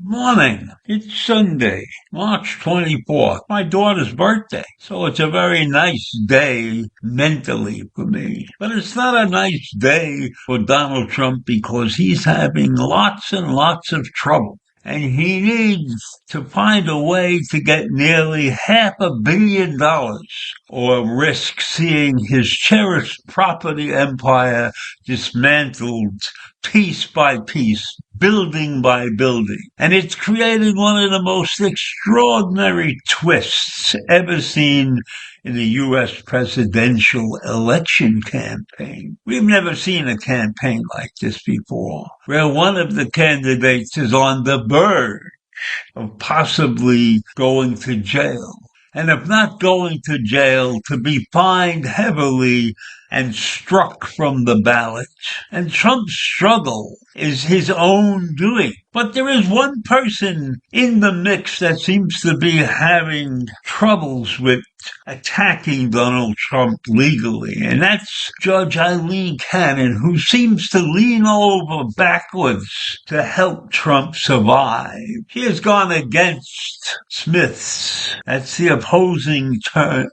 Morning. It's Sunday, March 24th, my daughter's birthday. So it's a very nice day mentally for me. But it's not a nice day for Donald Trump because he's having lots and lots of trouble. And he needs to find a way to get nearly $500 million or risk seeing his cherished property empire dismantled piece by piece, building by building. And it's creating one of the most extraordinary twists ever seen in the U.S. presidential election campaign. We've never seen a campaign like this before, where one of the candidates is on the verge of possibly going to jail. And if not going to jail, to be fined heavily and struck from the ballot. And Trump's struggle is his own doing. But there is one person in the mix that seems to be having troubles with attacking Donald Trump legally, and that's Judge Eileen Cannon, who seems to lean over backwards to help Trump survive. She has gone against Smith's, that's the opposing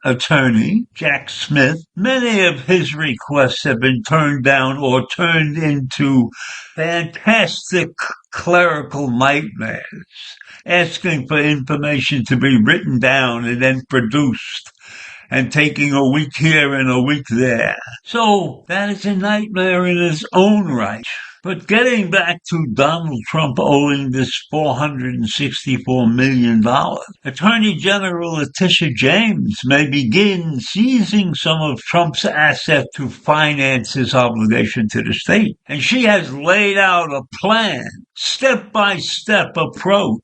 attorney, Jack Smith. Many of his requests have been turned down or turned into fantastic clerical nightmares, asking for information to be written down and then produced, and taking a week here and a week there. So that is a nightmare in its own right. But getting back to Donald Trump owing this $464 million, Attorney General Letitia James may begin seizing some of Trump's assets to finance his obligation to the state. And she has laid out a plan, step-by-step approach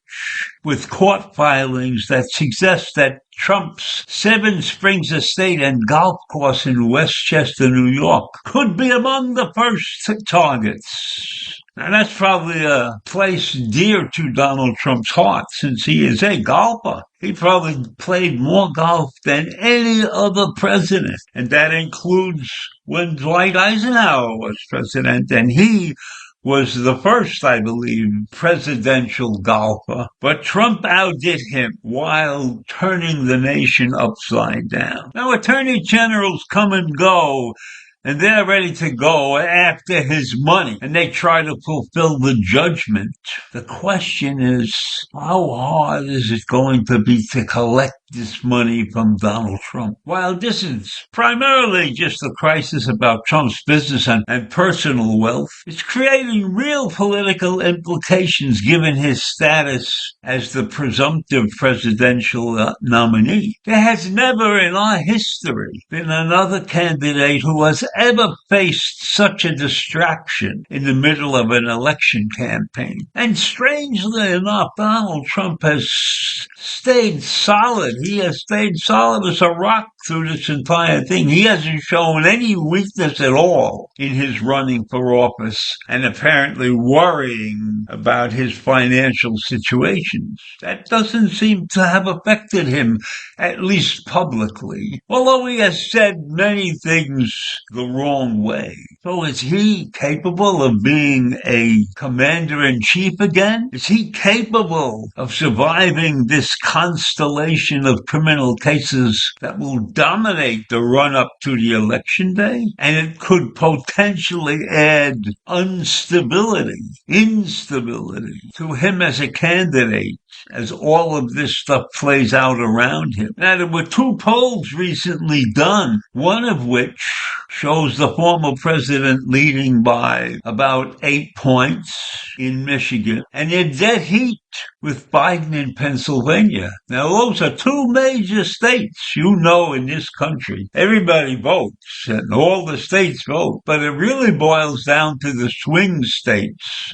with court filings that suggest that Trump's Seven Springs estate and golf course in Westchester, New York, could be among the first targets. Now, that's probably a place dear to Donald Trump's heart, since he is a golfer. He probably played more golf than any other president, and that includes when Dwight Eisenhower was president, and he was the first, I believe, presidential golfer. But Trump outdid him while turning the nation upside down. Now, attorney generals come and go, and they're ready to go after his money, and they try to fulfill the judgment. The question is, how hard is it going to be to collect this money from Donald Trump? While this is primarily just a crisis about Trump's business and personal wealth, it's creating real political implications given his status as the presumptive presidential nominee. There has never in our history been another candidate who has ever faced such a distraction in the middle of an election campaign. And strangely enough, Donald Trump has stayed solid. He has stayed solid as a rock through this entire thing. He hasn't shown any weakness at all in his running for office and apparently worrying about his financial situations. That doesn't seem to have affected him, at least publicly, although he has said many things the wrong way. So is he capable of being a commander-in-chief again? Is he capable of surviving this constellation of criminal cases that will dominate the run-up to the election day? And it could potentially add instability to him as a candidate as all of this stuff plays out around him. Now, there were 2 polls recently done, one of which shows the former president leading by about 8 points in Michigan, and they're dead heat with Biden in Pennsylvania. Now, those are two major states, in this country. Everybody votes, and all the states vote, but it really boils down to the swing states.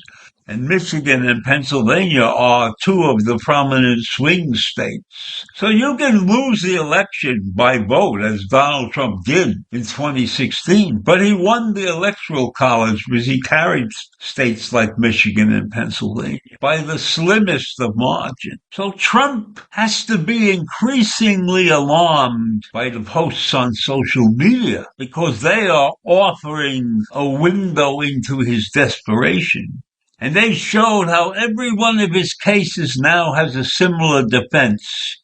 And Michigan and Pennsylvania are two of the prominent swing states. So you can lose the election by vote, as Donald Trump did in 2016, but he won the Electoral College because he carried states like Michigan and Pennsylvania by the slimmest of margins. So Trump has to be increasingly alarmed by the posts on social media because they are offering a window into his desperation. And they showed how every one of his cases now has a similar defense.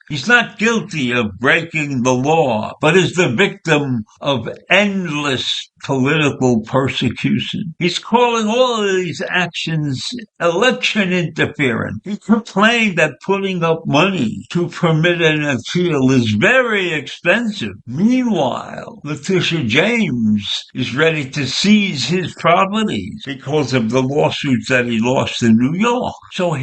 He's not guilty of breaking the law, but is the victim of endless political persecution. He's calling all of these actions election interference. He complained that putting up money to permit an appeal is very expensive. Meanwhile, Letitia James is ready to seize his properties because of the lawsuits that he lost in New York. So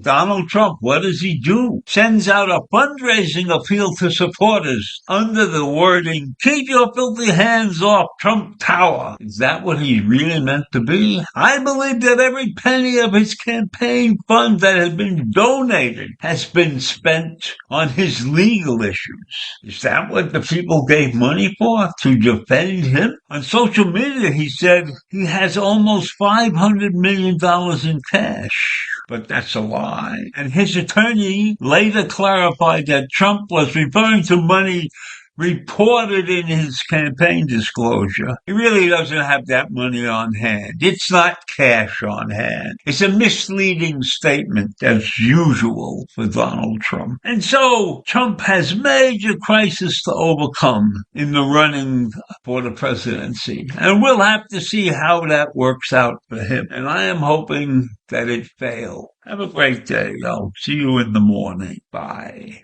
Donald Trump, what does he do? Sends out a fundraising appeal to supporters under the wording, "Keep your filthy hands off Trump Tower." Is that what he really meant to be? I believe that every penny of his campaign fund that has been donated has been spent on his legal issues. Is that what the people gave money for? To defend him? On social media, he said he has almost $500 million in cash. But that's a lie. And his attorney later clarified that Trump was referring to money reported in his campaign disclosure. He really doesn't have that money on hand. It's not cash on hand. It's a misleading statement, as usual for Donald Trump. And so Trump has major crisis to overcome in the running for the presidency. And we'll have to see how that works out for him. And I am hoping that it fails. Have a great day. I'll see you in the morning. Bye.